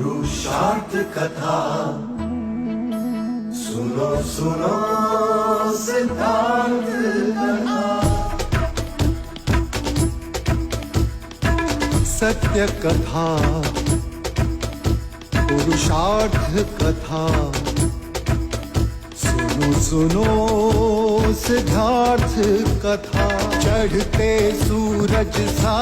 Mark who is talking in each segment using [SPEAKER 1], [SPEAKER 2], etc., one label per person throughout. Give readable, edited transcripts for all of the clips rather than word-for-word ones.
[SPEAKER 1] पुरुषार्थ कथा सुनो सुनो सिद्धार्थ कथा
[SPEAKER 2] सत्य कथा पुरुषार्थ कथा सुनो सुनो सिद्धार्थ कथा चढ़ते सूरज सा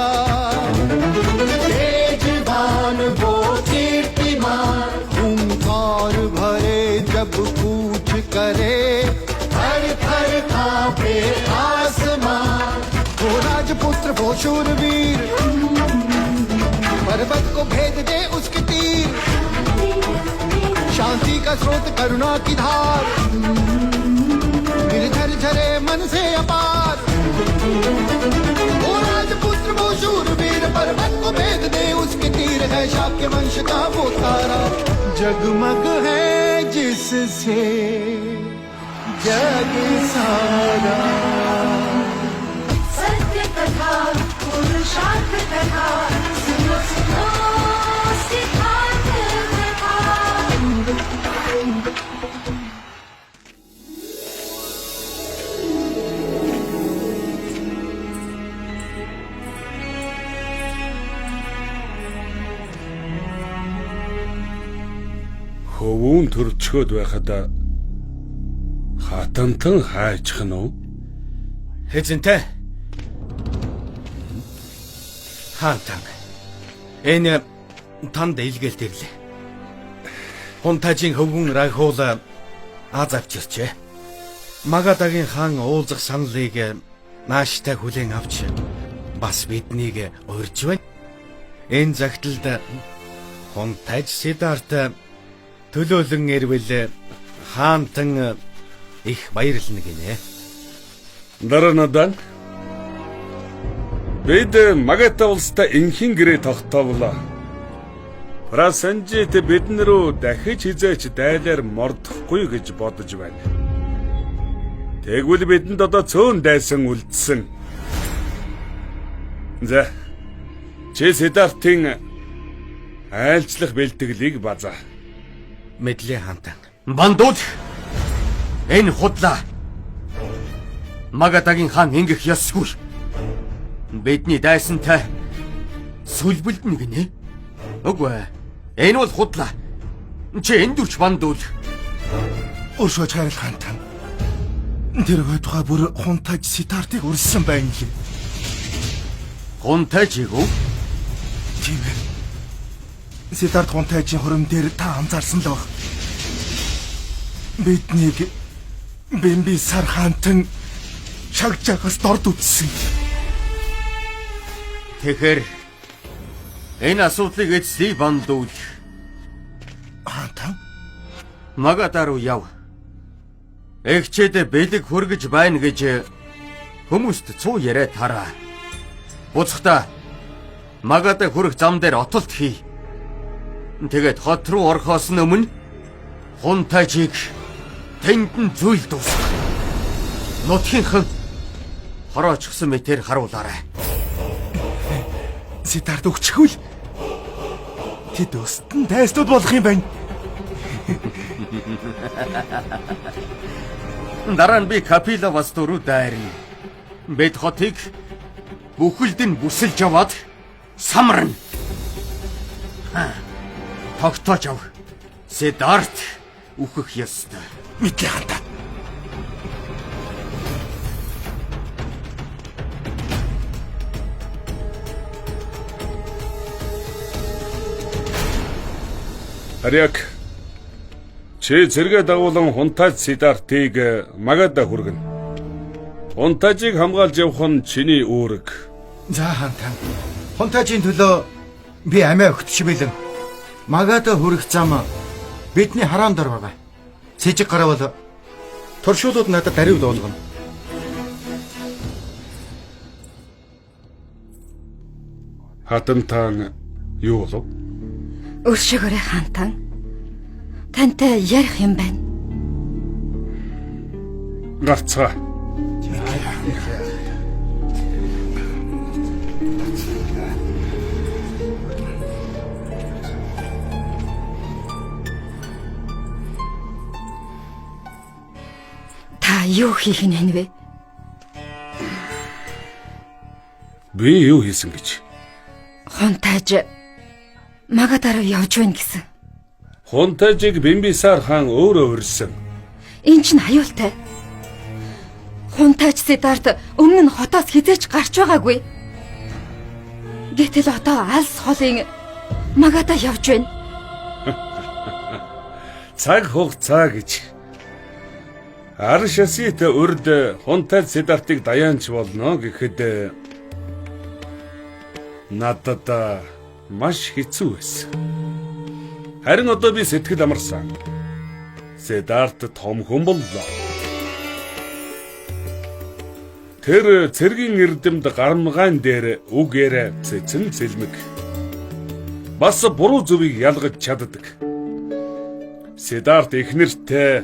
[SPEAKER 2] तेजवान वो कीर्तिमान हुंकार भरे जब कूच करे थर थर कांपे आसमान वो राजपुत्र वो शूरवीर पर्वत को भेद दे उसके तीर शांति का स्रोत करुणा की धार गिरधर झरे मन से अपार वो राजपुत्र वो शूरवीर पर्वत को भेद दे उसके तीर है शाक्य वंश का वो तारा जगमग है जिससे जग सारा
[SPEAKER 3] सत्य कथा पुरुषार्थ कथा सुनो सुनो सिद्धार्थ कथा
[SPEAKER 4] Хөвүүн төрчгөөд байхад хатантан хайчих нь уу?
[SPEAKER 5] Хэзэнтэй? Хаантан. Энэ танд илгээл тэрлээ. Хунтажийн хөвгүн райхуул азавчирчээ. Магадагийн хаан уулзах саналыг нааштай хүлээн авч бас биднийг урьж байна. Энэ загталд Хунтаж Сидарт төлөөлөн ирвэл хаантан их баярлна гинэ.
[SPEAKER 4] Дараанадан бид Магата улстай инхийн гэрээ тогтоовлоо. Прасанжит бидэн рүү дахиж хизээч дайлаар мордохгүй гэж бодож байна. Тэгвэл бидэнд одоо цөөн дайсан үлдсэн. За. Чи Сидартын айлчлах бэлтгэлийг базаа.
[SPEAKER 5] Мэдлээ хаантан. Бандууд энэ худлаа Магадагийн хаан ингэх ёсгүй. Бидний дайсантай сүлбэлдэн гинэ. Үгүй. Энэ бол худлаа. Чи энд үрч бандууд.
[SPEAKER 2] Өршөөж хайрл хаантан. Тэр тухай бүр Хунтаж Сидартыг урьсан байна лээ.
[SPEAKER 5] Хунтажийг үү?
[SPEAKER 2] Тийм ээ. Сидарт Хунтажийн хором дээр та анзаарсан л баг. Биднийг Бимбисар хаантан шагжаагаас дорд үтсэн.
[SPEAKER 5] Тэгэхээр энэ асуудлыг эцсий бандууд
[SPEAKER 2] Хаантан?
[SPEAKER 5] Магада руу яв. Эгчээд бэлэг хөргөж байна гэж хүмүүст цуу яриа тараа. Буцахта Магада хөрөх зам дээр отолт хий. Тэгээд хот руу орохоос өмнө Хунтажийг тэндэн зүйл дуусгах. Нутгийнхан хороочихсан мэтэр харуулаарай.
[SPEAKER 2] Сидарт өгчихвэл тэд өстөн дайснууд болох юм байна.
[SPEAKER 5] Дараа нь би Капила бас дөрөв дайрна. Бид хотыг бүхэлд нь бүсэлж аваад самарна. Тогтоож ав. Сидарт үхэх ёстой.
[SPEAKER 2] Мэдлээ хаантан.
[SPEAKER 4] Ариак. Чи зэрэг дагуулan Хунтаж Сидартыг Магада хүргэнэ. Хунтажийг хамгаалж явах нь чиний үүрэг.
[SPEAKER 2] За хаантан. Хунтажийн төлөө би амиа өгтөж бэлэн. Магада хүрэх зам бидний хараан дор байгаа. Сэжиг гаравал туршуулууд надад дарив дуулгана.
[SPEAKER 4] Хатантан юу болов?
[SPEAKER 3] Өршөөгөөрэй хаантан. Тантай ярих юм байна.
[SPEAKER 4] Гарцгаа.
[SPEAKER 3] юу хийх нь вэ?
[SPEAKER 4] Би юу хийсэн гэж?
[SPEAKER 3] Хунтайж Магадаа руу явж байна гэсэн.
[SPEAKER 4] Хунтайжийг Бимбисар хаан өөрөө урьсан.
[SPEAKER 3] Энэ чинь аюултай. Хунтайж Сидарт өмнө нь хотоос хизээч гарч байгаагүй. Гэтэл одоо алс холын Магадаа явж байна.
[SPEAKER 4] Цаг хугацаа гэж. Аршасит урд Хунтайж Сидартыг даянч болно гэхэд надад маш хэцүү байсан. Харин одоо би сэтгэл амарсан. Сидарт том хүн боллоо. Тэр цэргийн эрдэмд гарамгаан дээр үгээр цэцэн цэлмэг. Бас буруу зөвийг ялгаж чаддаг. Сидарт эхнэртэй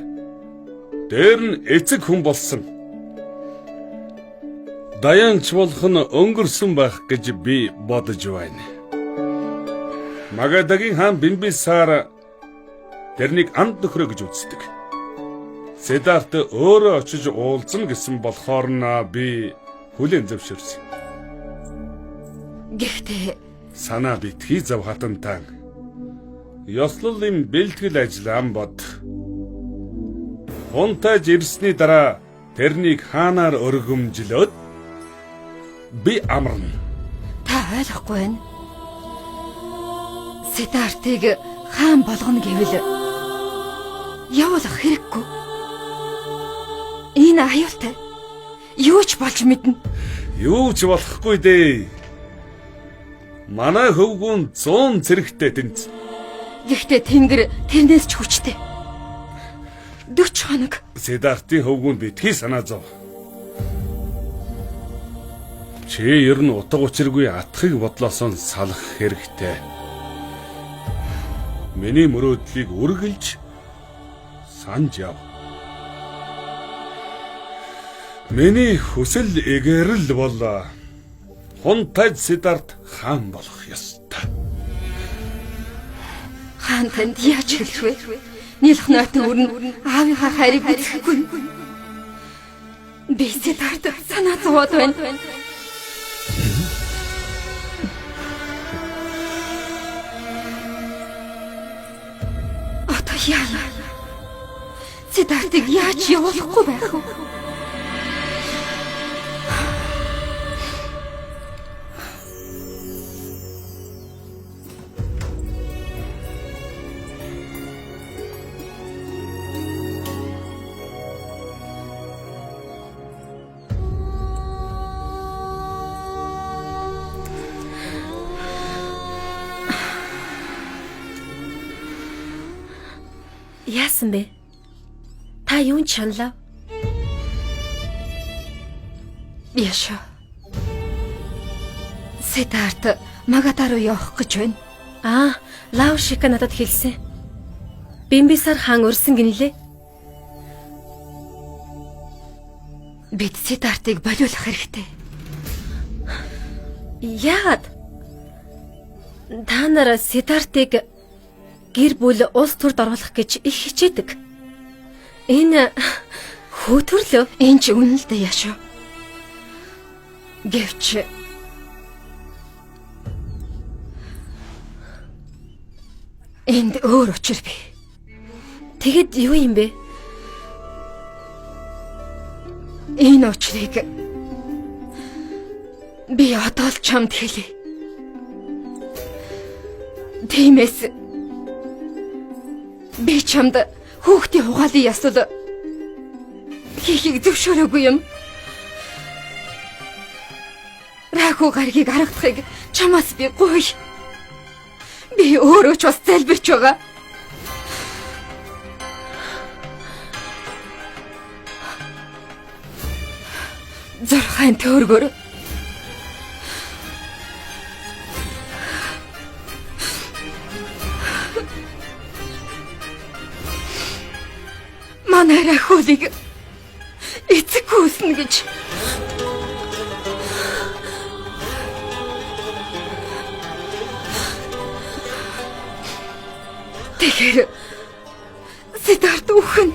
[SPEAKER 4] дээр нь эцэг хүн болсон. Даянч болох нь өнгөрсөн байх гэж би бодож байна. Магадагийн хаан Бимбисар тэрнийг анд нөхрөө гэж үздэг. Сидарт өөрөө очиж уулзна гэсэн болохоор би хүлээн зөвшөөрсөн.
[SPEAKER 3] Гэхдээ
[SPEAKER 4] Санаа битгий зав хатантан. Ёслолын бэлтгэл ажил ам бод. Хунтайж ирсний дараа тэрнийг хаанаар өргөмжлөөд би амарна.
[SPEAKER 3] та ойлгохгүй байна. Сидартыг хаан болгоно гэвэл явуулах хэрэггүй. Энэ аюултай. Юу ч болж мэднэ.
[SPEAKER 4] Юу ч болохгүй дээ. Манай хөвгүүн 100 зэрэгтэй тэнц.
[SPEAKER 3] Гэхдээ тэнгэр тэрнээс ч хүчтэй. 40 хоног.
[SPEAKER 4] Сидартын хөвгүүн битгий санаа зов. Чи ер нь утга учиргүй атхыг бодлосоо салах хэрэгтэй. Миний мөрөөдлийг үргэлж санаж яв. Миний хүсэл эгэрэл бол Хунтайж Сидарт хаан болох ёстой.
[SPEAKER 3] Хаан танд яаж хэлэх вэ? Нийлх нойтон өрн аавынхаа хайрыг үзэхгүй. Би Сидарт санаа зовоод байна. Одоо яана? Сидартыг яаж явуулахгүй байх вэ? Яасан бэ? Та юунд шаналав? Яша. Сидарт Магадаа руу явах гэж байна. Лав Шика надад хэлсэн. Бимбисар хаан урьсан гинлээ. Бид Сидартыг болиулах хэрэгтэй. Яагаад? Та нар Сидартыг гэр бүл улс төрд оруулах гэж их хичээдэг. Энэ хөөтөрлөө. Энэ ч үнэн л дээ Яшо. Гэвч энд өөр учир бий. Тэгэд юу юм бэ? Энэ учрыг би одоо л чамд хэлье. Тиймээс би чамд хүүхдийн хугаалын ясвал хийхийг зөвшөөрөөгүй юм. Раху гаргийг харагдахыг чамаас би гуй. Би өөрөө ч бас залбирч байгаа. Зорхайн төөргөр. Манай Рахулыг эцэг хүүснэ гэж. Тэгэхээр Сидарт үхэн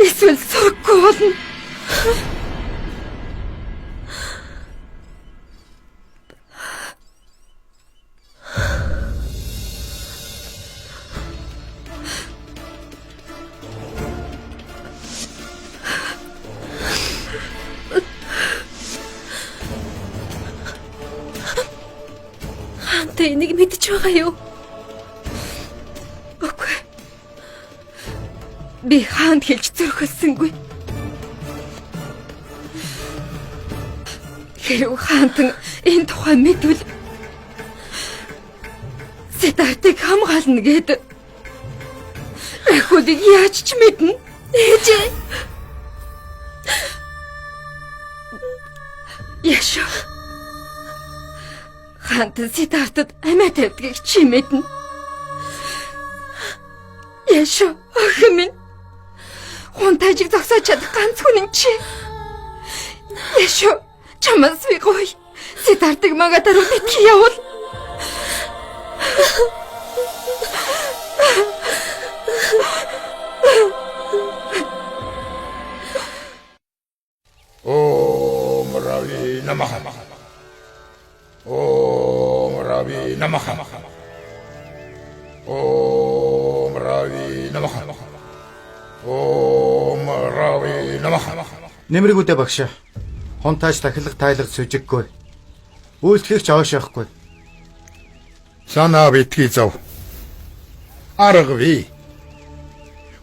[SPEAKER 3] Эсвэл сурахгүй болно. Та энийг мэдж байгаа юу? Үгүй. Би хаанд хэлж зөрхөлсөнгүй. Хэрэг хаантан энэ тухай мэдвэл Сиддартыг хамгаална гэдэг. Эхүүдийг яаж ч мэднэ. Ээжээ. Яшо. Хаантан Сиддартад амиа тавьдгийг чи мэднэ. Яшо, охин минь. Хунтайжиг зогсоож чадах ганц хүн нь чи. Яшо, чамаас би гоё. Сиддартыг магадаруу битгий явуул.
[SPEAKER 6] Om Ravi Namaha. Om Ravi Namaha. Om Ravi Namaha. Om Ravi Namaha.
[SPEAKER 7] Нэмрэгүүдээ багш. Хунтайж тахилга тайлга сүжиггүй. Үйлчлэгч аваашахгүй.
[SPEAKER 6] Санаа битгий зав. Арга ви.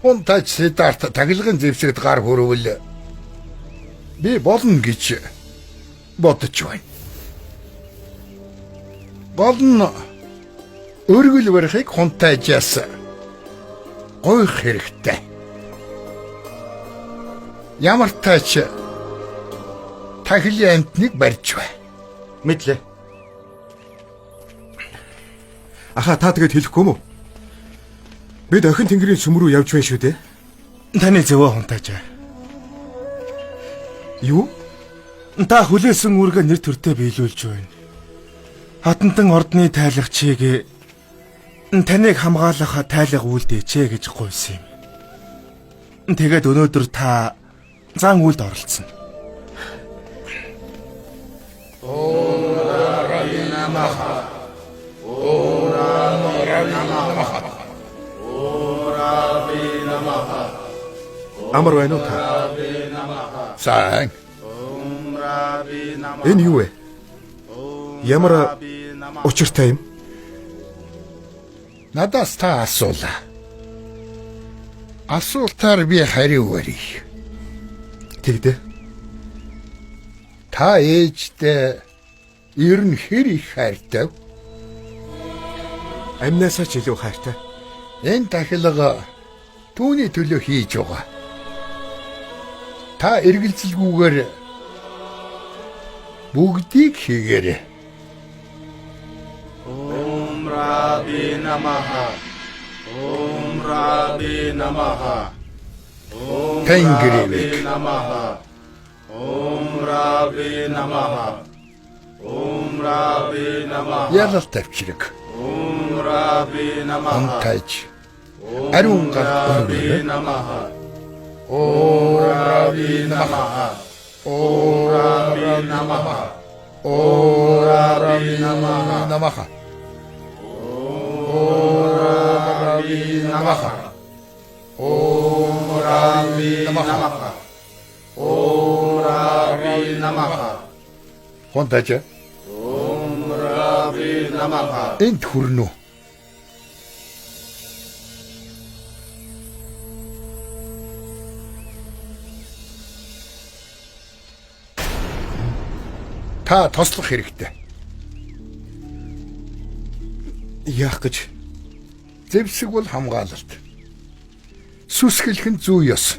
[SPEAKER 6] Хунтайж Сиддарт тахилгын зэвсэгт гар хүрвэл би болно гэж бодож байна. Болно өргөл барихыг Хунтайжаас гойх хэрэгтэй. Ямар тач тахилын амтныг барьж бай.
[SPEAKER 7] Мэдлээ. Аха та тэгээд хэлэхгүй мүү? Бид охин тэнгэрийн сүм рүү явж байна шүү дээ.
[SPEAKER 8] Таны зөвөө Хунтайж.
[SPEAKER 7] Юу?
[SPEAKER 8] Та хүлээсэн үүргээ нэр төртөө биелүүлж байна. Хатантан ордны тайлагчийг таныг хамгаалах тайлга үйлдээчээ гэж гуйсан юм. Тэгээд өнөөдөр та зан үйлд оролцсон.
[SPEAKER 6] Om Ravi Namaha. Om Ravi Namaha. Om Ravi Namaha.
[SPEAKER 7] Амар байна уу та?
[SPEAKER 6] Сайн.
[SPEAKER 7] Энэ юу вэ? Ямар учиртай юм?
[SPEAKER 6] Надаас та асуулаа. Асуултаар би хариу өгье.
[SPEAKER 7] Тэгдэ.
[SPEAKER 6] Та ээжтэй ер нь хэр их хайртай?
[SPEAKER 7] Амнасаа ч илүү хайртай.
[SPEAKER 6] Энэ тахилга түүний төлөө хийж байгаа. Та эргэлзэлгүйгээр бүгдийг хийгээрэй.
[SPEAKER 1] Om Ravi Namaha. Om Ravi Namaha. Om
[SPEAKER 6] Тэнгэрийг
[SPEAKER 1] Namaha. Om Ravi Namaha. Om Ravi Namaha.
[SPEAKER 6] ялал тавьчирэг.
[SPEAKER 1] Om Ravi Namaha.
[SPEAKER 6] Хунтайж ариун гар өргөлөө.
[SPEAKER 1] Namaha.
[SPEAKER 6] Om
[SPEAKER 1] Ravi Namaha.
[SPEAKER 6] Om
[SPEAKER 1] Ravi Namaha.
[SPEAKER 6] Om Ravi Namaha.
[SPEAKER 1] Ravi Namaha. Om Ravi Namaha. Om Ravi Namaha.
[SPEAKER 6] Хунтайж
[SPEAKER 1] Om Ravi Namaha.
[SPEAKER 6] энд хүрнэ. Та тослох хэрэгтэй.
[SPEAKER 7] Яах гэж?
[SPEAKER 6] Зэвсэг бол хамгаалалт. Сүсгэлэх нь зүй ёс.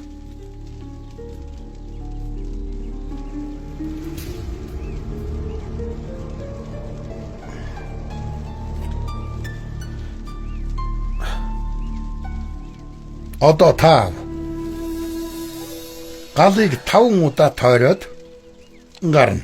[SPEAKER 6] Одоо та галыг 5 удаа тойроод гарна.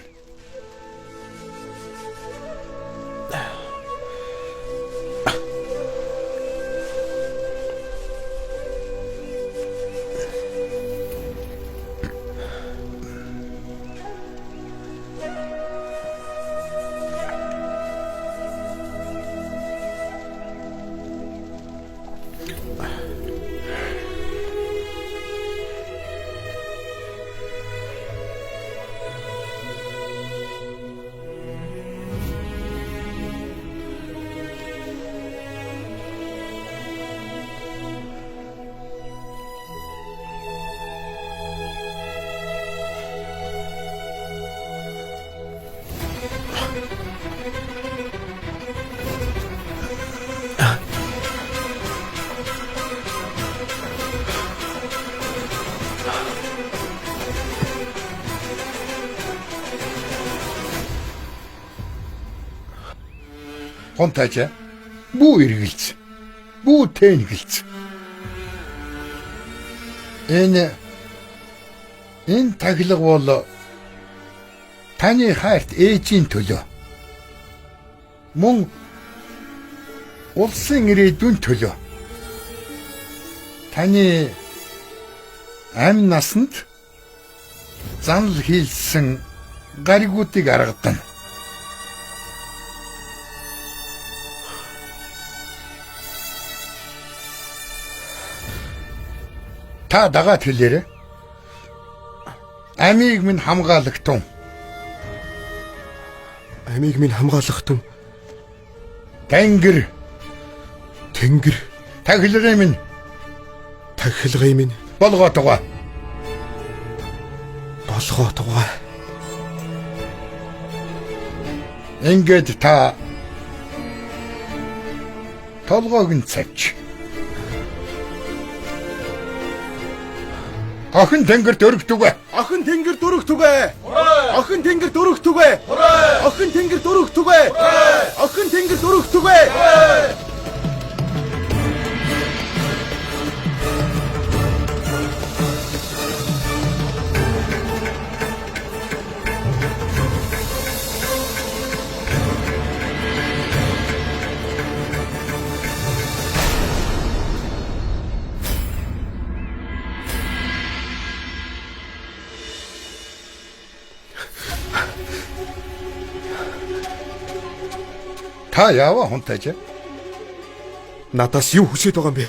[SPEAKER 6] Хонтайчаа бүү эргэлз. Бүү тэнгэлз. Энэ таглаг бол таны хайрт ээжийн төлөө. Мөн улсын ирээдүйн төлөө. Таны амь насанд занл хийлсэн гаригуудыг аргадана. Та дагаад хэлээрэй. Амийг минь хамгаалагтун.
[SPEAKER 7] Амийг минь хамгаалахтун.
[SPEAKER 6] Тэнгэр тахилгын минь болгоотгоо. Ингээд та толгойг нь цавч. Охин тэнгэрт өргөтгөө.
[SPEAKER 8] Охин тэнгэр дөрөгтүгэ. Охин тэнгэр дөрөгтүгэ. Охин тэнгэр дөрөгтүгэ. Охин тэнгэр дөрөгтүгэ.
[SPEAKER 6] Та яава хонтайчаа?
[SPEAKER 7] Надаас юу хүсэж байгаа юм бэ?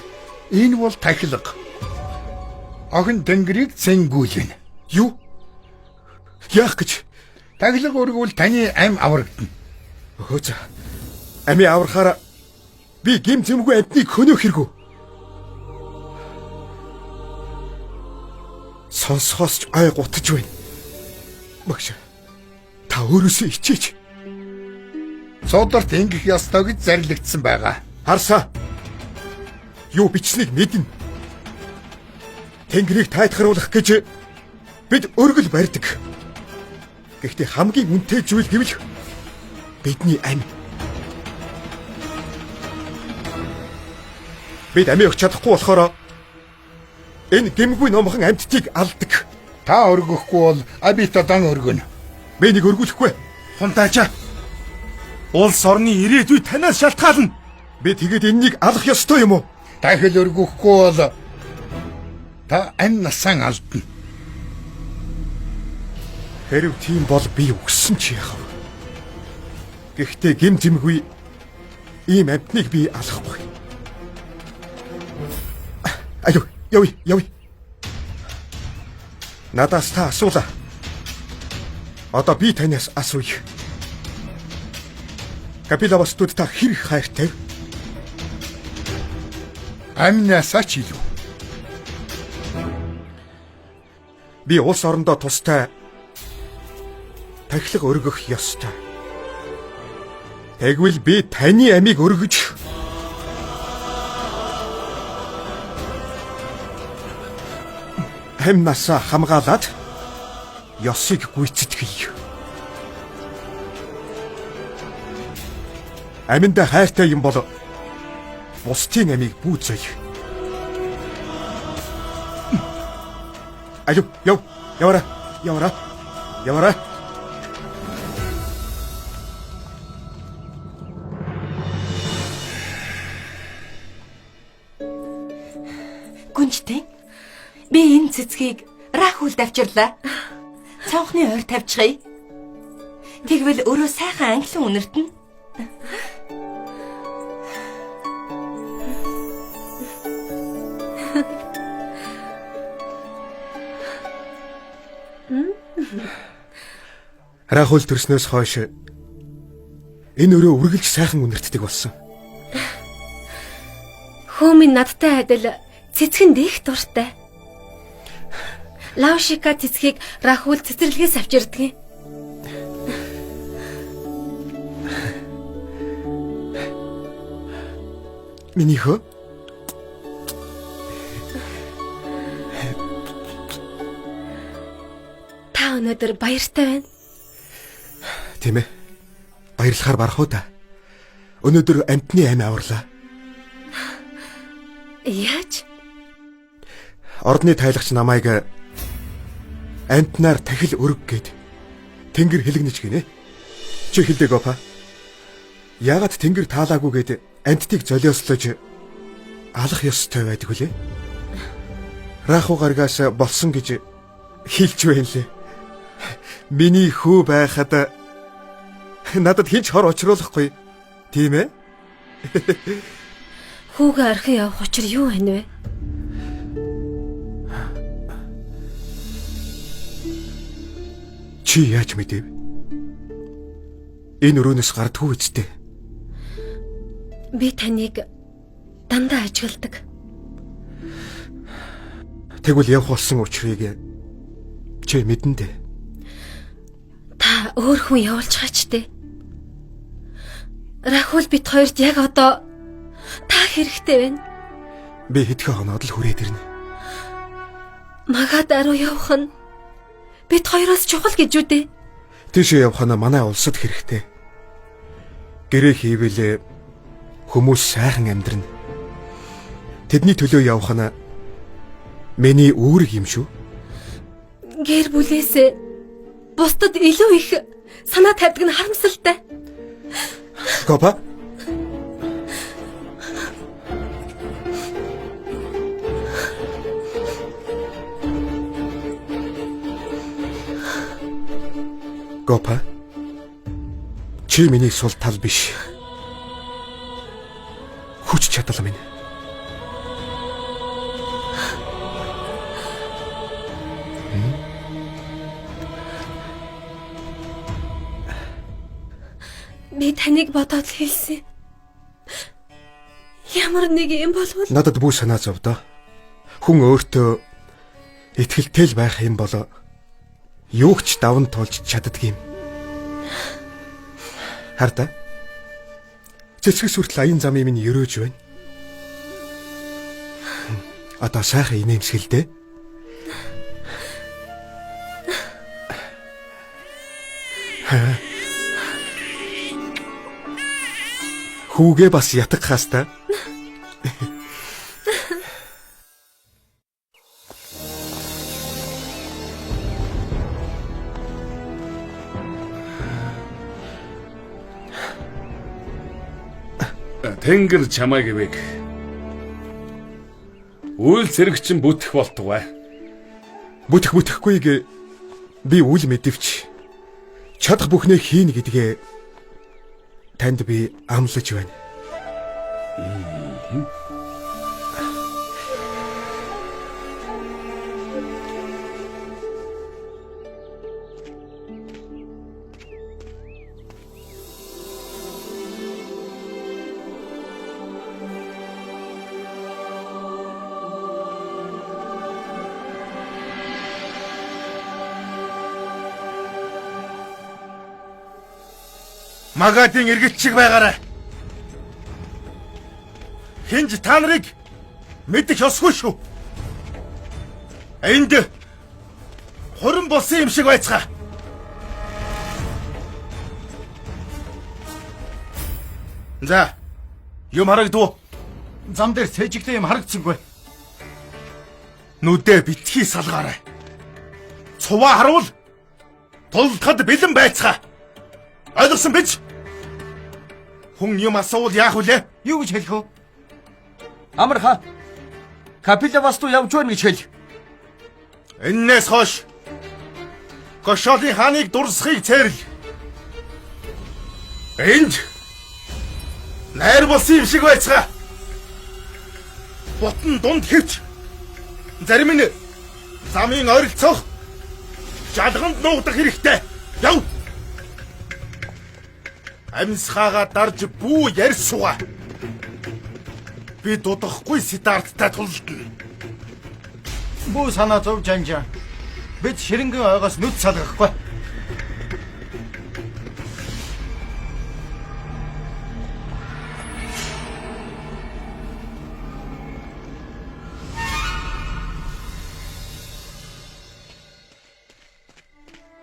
[SPEAKER 6] Энэ бол тахилга. Охин тэнгэрийг цэнгүүлнэ.
[SPEAKER 7] Юу? Яах гэж?
[SPEAKER 6] Тахилга өргөвөл таны амь аврагдана.
[SPEAKER 7] Хөөж. Ами аврахаараа би гим зэмгүй амтныг хөнөөх хэрэггүй. Сонсохоос ч ай гутаж байна. Багш. Та өөрөөсөө ичээч.
[SPEAKER 6] Содорт ингэх ёстой гэж зарлигдсан байгаа.
[SPEAKER 7] Харсаа. Юу бичснийг мэднэ. Тэнгэрийг тайтгаруулах гэж бид өргөл барьдаг. Гэхдээ хамгийн үнэтэй зүйл гэвэл бидний амь. Бид амь өгч чадахгүй болохоор энэ гэмгүй номхон амьтдыг алдаг.
[SPEAKER 6] Та өргөхгүй бол Абита дан өргөнө.
[SPEAKER 7] Би нэг өргүүлэхгүй.
[SPEAKER 8] Хунтайчаа. Улс орны ирээдүй танаас шалтгаална.
[SPEAKER 7] Би тэгээд энэнийг алах ёстой юм уу?
[SPEAKER 6] Дахил өргөхгүй бол та амь насаа алдна.
[SPEAKER 7] Хэрв тийм бол би өгсөн ч яах вэ? Гэхдээ гим зэмгүй ийм амьтныг би алахгүй. Аюу, яви. Надаас та асуула. Одоо би танаас асууя. Капилавастууд та хэрэг хайртай?
[SPEAKER 6] Амнасаа ч илүү.
[SPEAKER 7] Би улс орондоо тустай тахилга өргөх ёстой. Тэгвэл би таны амийг өргөж амнасаа хамгаалаад ёсыг гүйцэтгэе. Аминда хайртай юм бол бусдын амийг бүүзэй. Аюу, явара.
[SPEAKER 9] Гүнжтэй. Би энэ цэцгийг Рахулд авчирлаа. Цонхны ойр тавьчихъя. Тэгвэл өөрөө сайхан англин үнэртэн.
[SPEAKER 7] Рахул төрснөөс хойш энэ өрөө үргэлж сайхан үнэртдэг болсон.
[SPEAKER 3] Хөөмийн надтай адил цэцгэн дэх дуртай. Лаушика цэцгийг Рахул цэцэрлэгээс авчирдаг.
[SPEAKER 7] Миний хөө?
[SPEAKER 3] Та өнөөдөр баяртай байна.
[SPEAKER 7] Тийм ээ. Баярлахаар барах уу та. Өнөөдөр амтны амь аварлаа.
[SPEAKER 3] Яаж?
[SPEAKER 7] Ордны тайлагч намайг амтнаар тахил өрг гээд тэнгэр хэлгэнэж гинэ. Чи хэлдэг опа. Яагаад тэнгэр таалаагүй гээд амттыг золиослож алах ёстой байдаг вүлээ? Раху гаргаас болсон гэж хэлж байна лээ. Миний хүү байхад надад хинч хор очруулахгүй. Тийм ээ?
[SPEAKER 3] Хүүгээ архин явах учир юу байна вэ?
[SPEAKER 7] Чи яаж мэдэв? Энэ өрөөнөөс гардгүй үсттэй.
[SPEAKER 3] Би таныг дандаа ажигладаг.
[SPEAKER 7] Тэгвэл явах болсон учрыг чи мэдэн дээ.
[SPEAKER 3] Та өөр хүн явуулж хаач дээ. Рахул бит хоёрт яг одоо та хэрэгтэй байна.
[SPEAKER 7] Би хэдхэн хоноод л хүрээд ирнэ.
[SPEAKER 3] Магад аруу явах нь бит хоёроос чухал гэж үү дээ.
[SPEAKER 7] Тийшээ явах нь манай улсад хэрэгтэй. Гэрээ хийвэл хүмүүс сайхан амьдрна. Тэдний төлөө явах нь миний үүрэг юм шүү.
[SPEAKER 3] Гэр бүлээсээ бусдад илүү их санаа тавьдаг нь харамсалтай.
[SPEAKER 7] Гопа. Гопа. Чи миний сул тал биш. Хүч чадал минь.
[SPEAKER 3] Би таныг бодоод хэлсэн. Ямар нэг юм болвол
[SPEAKER 7] Надад бүх санаа зовдоо. Хүн өөртөө итгэлтэй л байх юм бол юугч даван туулж чаддаг юм. Харта. Цэцгс хүртэл аян замын минь өрөөж байна. Одоо сайхан инээмсгэлдэ. Хүүгээ бас ятгах хаста.
[SPEAKER 4] Тэнгэр чамайг ивэг. Үйл зэрэгчин бүтэх болтугай.
[SPEAKER 7] Бүтэхгүйг би үл мэдвч чадах бүхнээ хийнэ гэдгээ танд би амлаж байна.
[SPEAKER 8] Магадын эргэлчиг байгаарай. Хинж та нарыг мэдэх ёсгүй шүү. Энд хорон болсон юм шиг байцгаа. За, юм харагдав. Зам дээр сэжигтэй юм харагдсангүй. Нүдээ битгий салгаарай. Цуваа харуул. Тулдахад бэлэн байцгаа. Ойлгосон биз? Хүн юм асуул яах вүлээ? Юу гэж хэлэх вэ?
[SPEAKER 5] Амарха. Капилавасту явж байна гэж хэл.
[SPEAKER 8] Эннээс хойш Гошолын хааныг дурсахыг цээрл. Энд найр болсон юм шиг байцгаа. Ботон дунд хэвч. Зарим нь замын ойролцоох жалганд нуугдах хэрэгтэй. Яв. Амьсгаага дарж бүү ярьсуга. Би дуудахгүй Сидарттай тулдна. Бүү санаа зов жанжаа. Бид ширэнгэн ойгоос нүд салгахгүй.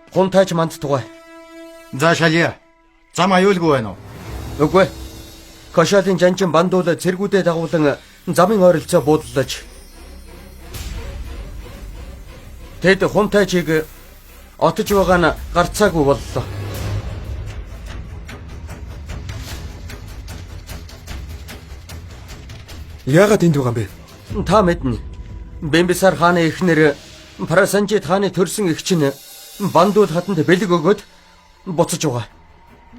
[SPEAKER 5] Гунтайч манд тугай.
[SPEAKER 8] За шалъя. Зам аюулгүй байна уу?
[SPEAKER 5] Үгүй. Кошалын жанжин бандуул цэргүүдэд дагуулan замын ойролцоо буудлаж тэд хунтайчийг отож байгаа нь гарцаагүй боллоо.
[SPEAKER 7] Яагаад энд байгаа юм бэ?
[SPEAKER 5] Та мэднэ. Бимбисар хааны эхнэр Парасанжит хааны төрсөн эгч нь бандуул хатанд бэлэг өгөөд буцаж байгаа.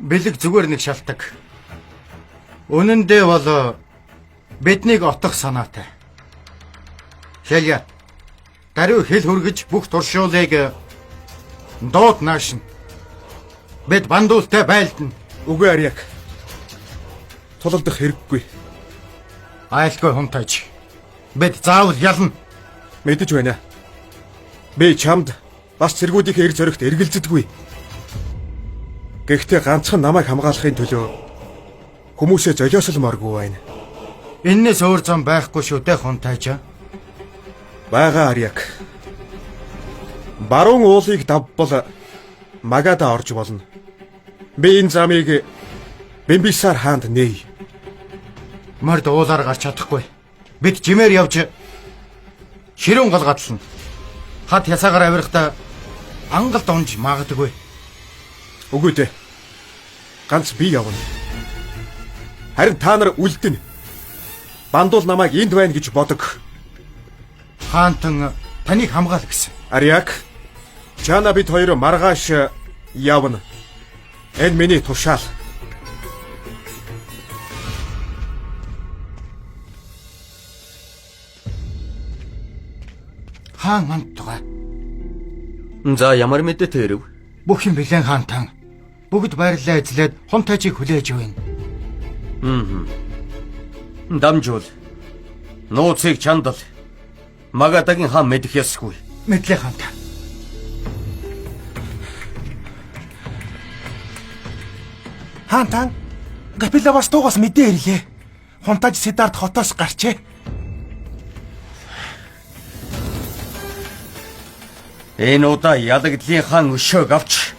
[SPEAKER 6] Бэлэг зүгээр нэг шалтак. Үнэн дээр бол биднийг отох санаатай. Шалья. Даруй хэл хүргэж бүх туршуулыг доод наашин. Бид бандуултай байлдана.
[SPEAKER 7] Үгүй Ариак. Тулалдах хэрэггүй.
[SPEAKER 6] Айлгүй хунтайч. Бид заавал ялна.
[SPEAKER 7] Мэдэж байна. Би чамд бас цэргүүдийн эрг зоригт эргэлзэдэггүй. Гэхдээ ганцхан намайг хамгаалахын төлөө хүмүүсээ золиосломооргүй байна.
[SPEAKER 6] Эннээс өөр зам байхгүй шүү дээ хунтайч.
[SPEAKER 7] Бага Ариак. Баруун уулыг давбал Магада орж болно. Би энэ замыг Бимбисар хаанд нээе.
[SPEAKER 6] Морд уулаар гарч чадахгүй. Бид жимээр явж ширүүн гал гадлна. Хад ясаагаар авирахдаа ангал донж магадгүй.
[SPEAKER 7] Үгүй дээ. Ганц би явна. Харин та нар үлдэнэ. Бандуул намайг энд байна гэж бодог.
[SPEAKER 6] Хаантан таныг хамгаал гэсэн.
[SPEAKER 7] Ариак, чана бид хоёр маргааш явна. Энэ миний тушаал.
[SPEAKER 6] Хаан мантгаа.
[SPEAKER 5] За ямар мэдээ тэрв?
[SPEAKER 6] Бүх юм бэлэн хаантан. Бүгд байрлалаа эзлээд хунтайчийг хүлээж байна.
[SPEAKER 5] Дамжуул. Нууцыг чандал. Магадагийн хаан мэдэх ёсгүй.
[SPEAKER 6] Мэдлээ хаантан.
[SPEAKER 8] Хаантан Капилавас тугас мэдээ ирлээ. Хунтайч Сидарт хотоос гарчээ.
[SPEAKER 5] Энэ удаа ялагдлын хаан өшөөг авч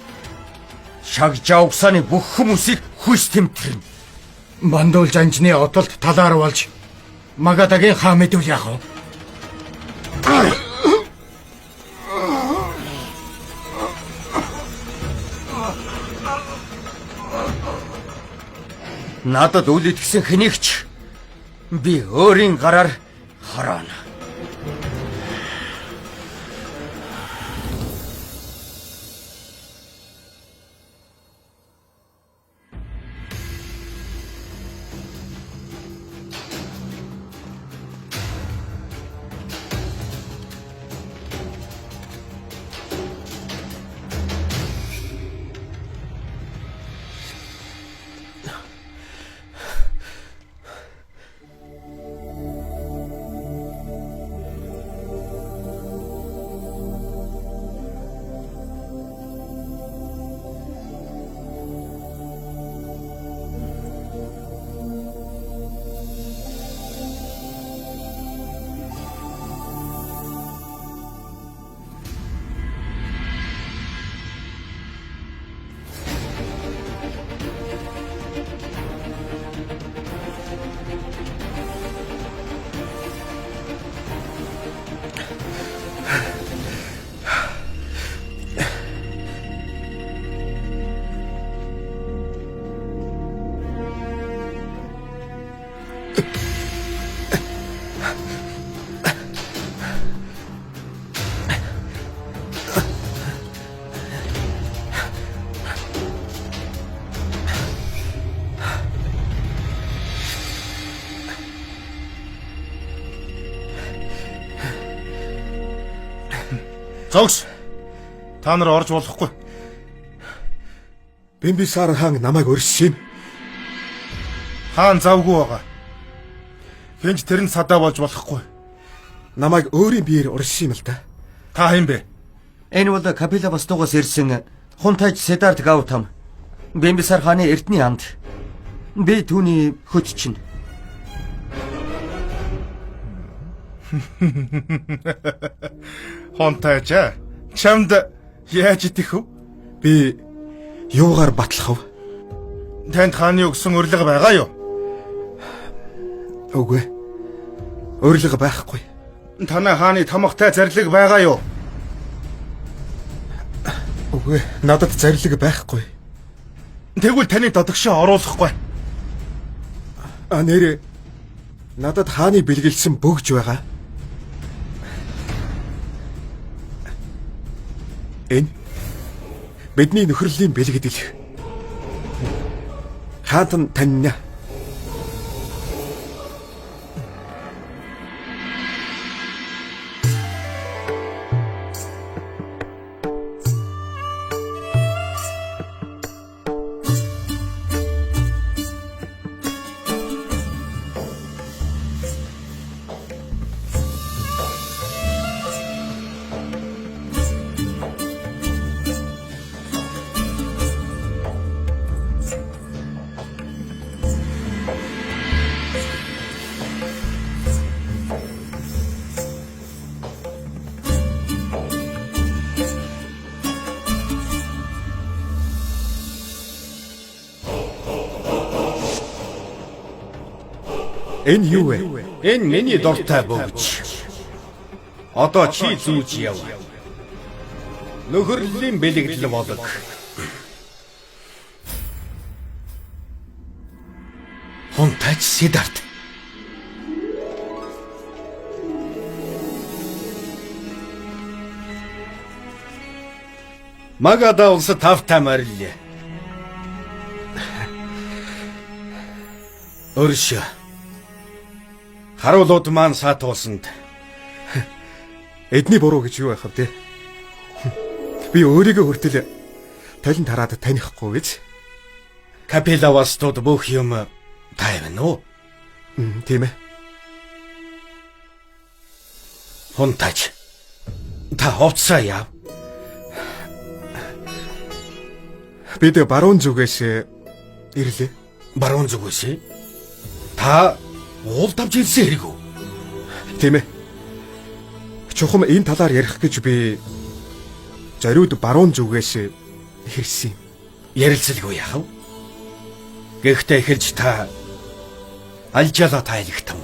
[SPEAKER 5] шагжаа угсааны бүх хүмүүсийг хүс тэмтрэн.
[SPEAKER 6] Бандуул жанжны одолд талаар болж Магадагийн хаан мэдвэл яах вэ?
[SPEAKER 5] Надад үл итгэсэн хэнийгч би өөрийн гараар хараана.
[SPEAKER 8] Зогс. Та нар орж болохгүй.
[SPEAKER 7] Бимбисар хаан намайг өрссөн юм.
[SPEAKER 8] Хаан завгүй байгаа. Хинж тэр нь садаа болж болохгүй.
[SPEAKER 7] Намайг өөрийн биеэр урьсан юм л да.
[SPEAKER 8] Та хэм бэ?
[SPEAKER 5] Энэ бол Капилавас тугас ирсэн хунтайч Сидарт Гаутам. Бимбисар хааны эрдний анд. Би түүний хөт чинь.
[SPEAKER 8] Хунтайч чамд яаж идэх вэ?
[SPEAKER 7] Би юугаар батлах вэ?
[SPEAKER 8] Танд хааны өгсөн урилга байгаа юу?
[SPEAKER 7] Үгүй. Өөрлөг байхгүй.
[SPEAKER 8] Танай хааны томхтой зарлиг байгаа юу?
[SPEAKER 7] Үгүй. Надад зарлиг байхгүй.
[SPEAKER 8] Тэгвэл таны додогшоо оруулахгүй.
[SPEAKER 7] Нэрээ надад хааны бэлгэлсэн бөгж байгаа. Энэ бидний нөхрөлийн бэлгэдэл. Хаатан таньна. Энэ юу вэ?
[SPEAKER 5] Энэ миний дуртай бөгж. Одоо чи зүүж яв. Нөхөрлөлийн бэлэгдэл болог. Хунтач Сиддарт. Магада улс тавтай морил. Өршө. Харуулууд маань саатуулсанд
[SPEAKER 7] Эдний буруу гэж юу байх вэ? Би өөрийгөө хүртэл талент хараад танихгүй гэж.
[SPEAKER 5] Капелавастууд бүх юм тайван уу?
[SPEAKER 7] Тийм ээ.
[SPEAKER 5] Хунтач. Та хувцсаа яав.
[SPEAKER 7] Бид баруун зүгээс ирлээ.
[SPEAKER 5] Баруун зүгээс? Та уул давж ирсэн хэрэг үү?
[SPEAKER 7] Тийм ээ. Чухам энэ талаар ярих гэж би зориуд баруун зүгээс хэрсэн юм.
[SPEAKER 5] Ярилцалгүй яах вэ? Гэхдээ эхэлж та алжаалаа тайлагтан.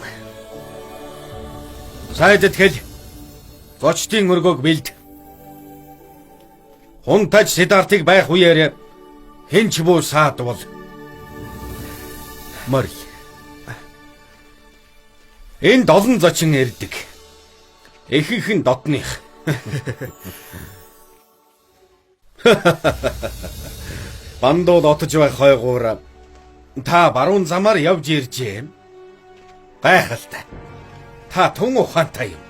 [SPEAKER 5] Сайдд хэл зочдын өргөөг бэлд. Хунтач Сиддартыг байх үеэр хинч бүү саадвал морь. Энд олон зочин ирдэг. Ихэнх нь дотных. Бандууд отож байх хойгуур та баруун замаар явж иржээ. Гайхалтай. Та тун ухаантай юм.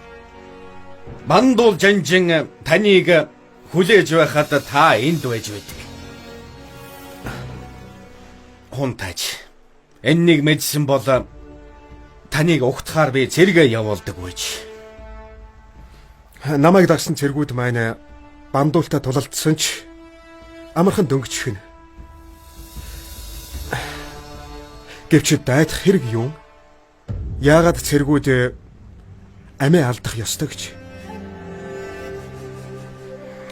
[SPEAKER 5] Бандуул жанжин таныг хүлээж байхад та энд байж байдаг. Хунтач. Эннийг мэдсэн бол таныг угтахаар би зэрэгэ явуулдаг үйж.
[SPEAKER 7] Намайг дагсан цэргүүд маань бандуултай тулалдсан ч амархан дөнгөчихнэ. Гэвч дайдах хэрэг юу? Яагаад цэргүүд амиа алдах ёстой гэж?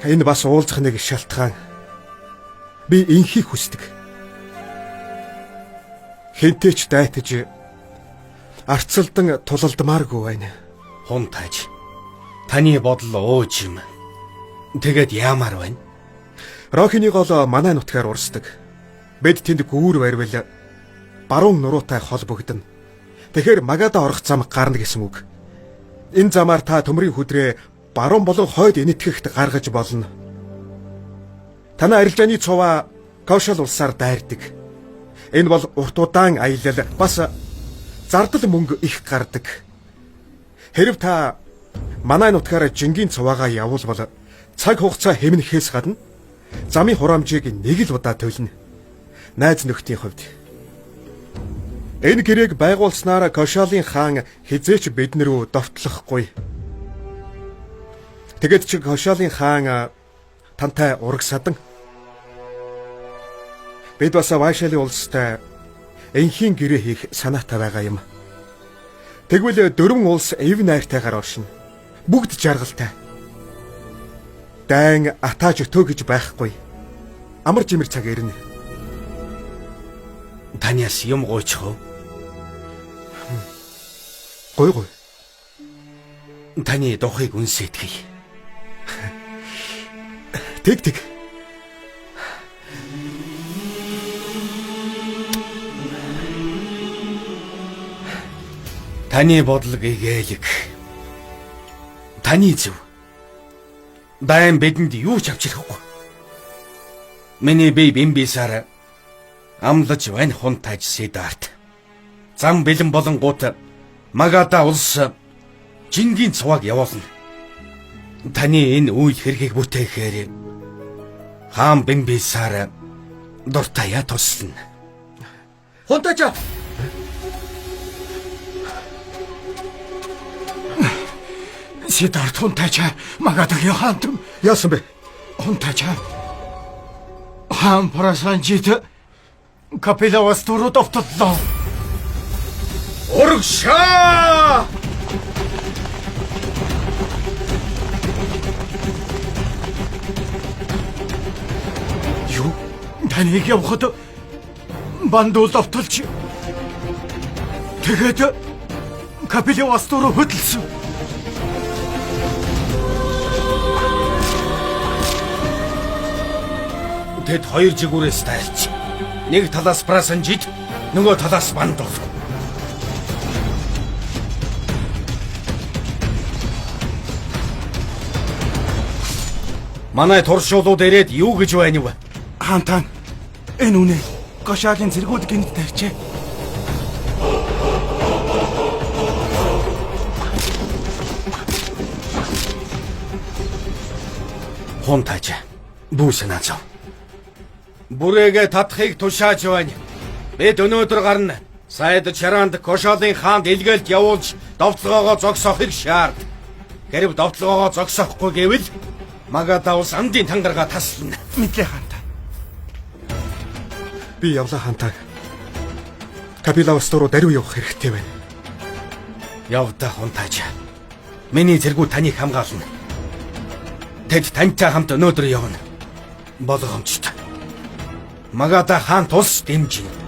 [SPEAKER 7] Энэ бас уулзах нэг шалтгаан. Би инхийг хүсдэг. Хэнтэйч дайтаж арцалдан тулалдмааргүй байна.
[SPEAKER 5] Хунтач. Таны бодол ууж юм. Тэгэд яамаар байна?
[SPEAKER 7] Рохины гол манай нутгаар урсдаг. Бид тэнд гүүр барьвал баруун нуруутай холбогдно. Тэгэхээр Магада орох зам гарна гэсэн үг. Энэ замаар та төмрийн хүдрээ баруун болон хойд энэтхэгт гаргаж болно. Танай арилжааны цуваа Кошал улсаар дайрдаг. Энэ бол урт удаан аялал бас зардал мөнгө их гардаг. Хэрв та манай нутгаараа жингийн цуваагаа явуулбал цаг хугацаа хэмнэхээс гадна замын хураамжийг нэг л удаа төлнө. Найз нөхдийн хувьд энэ гэрээг байгуулснаар Кошалын хаан хизээч биднэрүү довтлохгүй. Тэгэд чи Кошалын хаан тантай урагсадан. Бид бас Вайшали улстай энхийн гэрээ хийх санаатай байгаа юм. Тэгвэл дөрвөн улс эв найртайгаар оршино. Бүгд жаргалтай. Дайн атааж өтөө гэж байхгүй. Амар жимэр цаг ирнэ.
[SPEAKER 5] Таньяс юм гойчих уу?
[SPEAKER 7] Гой гой.
[SPEAKER 5] Таны духыг үнсэтгэе.
[SPEAKER 7] Тэг.
[SPEAKER 5] Таны бодлого игээл. Таны зөв. Дайн бидэнд юу ч авчрахгүй. Миний бие Бимбисаар амлаж байна хунтайж Сиддарт. Зам бэлэн болонгууд Магада улс жингийн цуваг явуулна. Таны энэ үйл хэргийг бүтээхээр хаан Бимбисаар дуртая туслана.
[SPEAKER 6] Хунтайчаа. Сиддарт хунтайчаа Магадагийн хаант
[SPEAKER 7] Яасан бэ?
[SPEAKER 6] хунтайчаа. Хаан Парасанжит Капилавас дөрөв автодлоо.
[SPEAKER 5] Урагшаа!
[SPEAKER 6] Юу? Таныг явахад бандуул автолч. Тэгээд Капилавас дөрөв хөдөлсөн.
[SPEAKER 5] Тэд хоёр жигүүрээс тайлж. Нэг талаас Парасанжит, нөгөө талаас бандуул. Манай туршуулууд ирээд юу гэж байна вэ?
[SPEAKER 8] Хаантан энэ үнэ Гошаагийн зэргүүд гинт тавьчээ.
[SPEAKER 5] Хунтайч бүүсэнаа. Бүрээгээ татахыг тушааж байна. Бид өнөөдөр гарна. Сайд Чаранд Гошаалын хаанд илгээлт явуулж довтлогоогоо зогсоохыг шаард. Хэрв довтлогоогоо зогсоохгүй гэвэл Магада улс амдын тангараа таслана.
[SPEAKER 8] Мэдлээ хаантан.
[SPEAKER 7] Би явлаа хаантаа. Капилавас руу даруй явах хэрэгтэй байна.
[SPEAKER 5] Явда хунтайч. Миний зэргүүд таныг хамгаална. Тэд тантай хамт өнөөдөр явна. Болгоомжтой. Магада хаан тус дэмжинэ.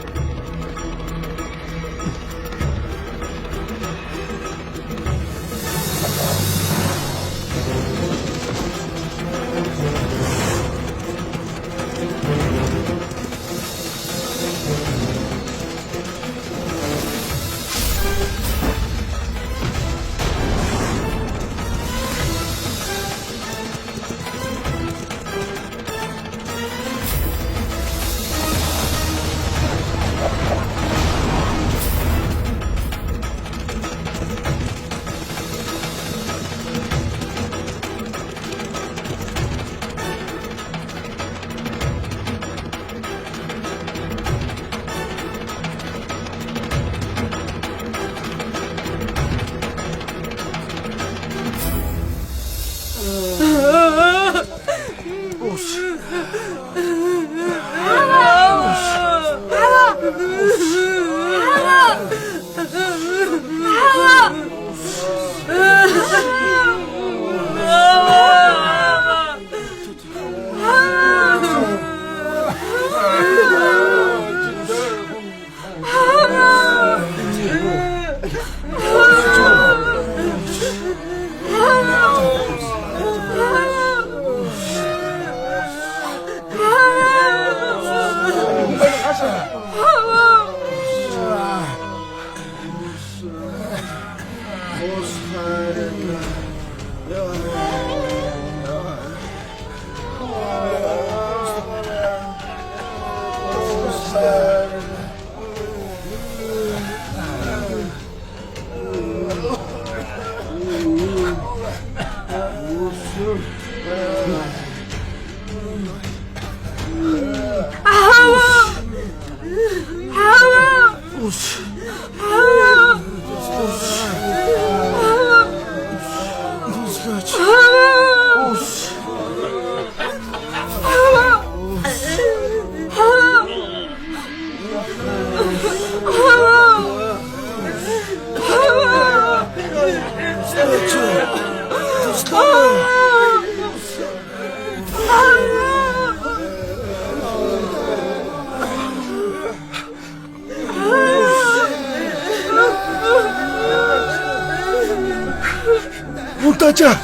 [SPEAKER 8] Унтаачаа.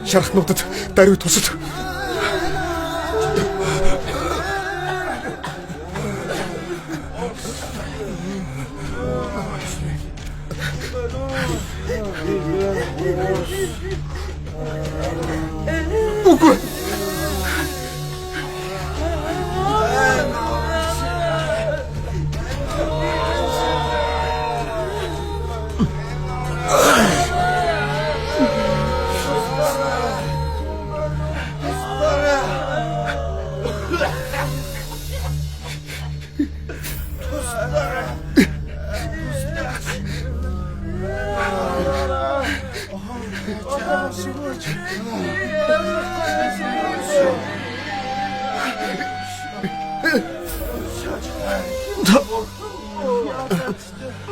[SPEAKER 7] Шархнуудад даруй тусал. Үгүй.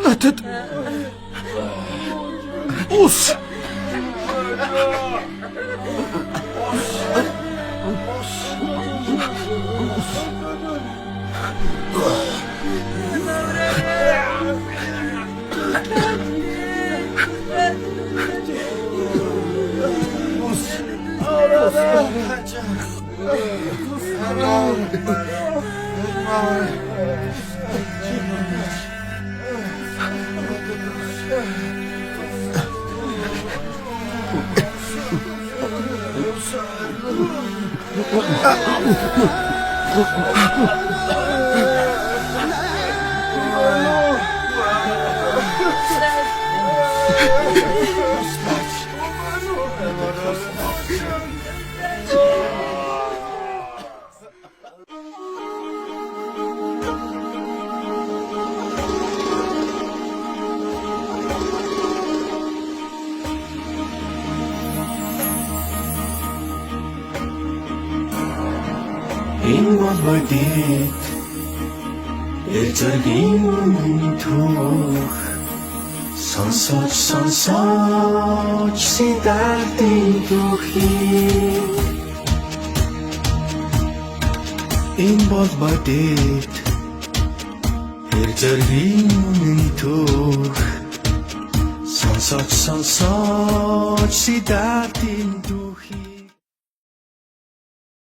[SPEAKER 7] Надад ус.
[SPEAKER 2] Энэ бол бодит эзэргийн түүх сонсож сидартын түүхий Энэ бол бодит эзэргийн түүх сонсож сидартын түүх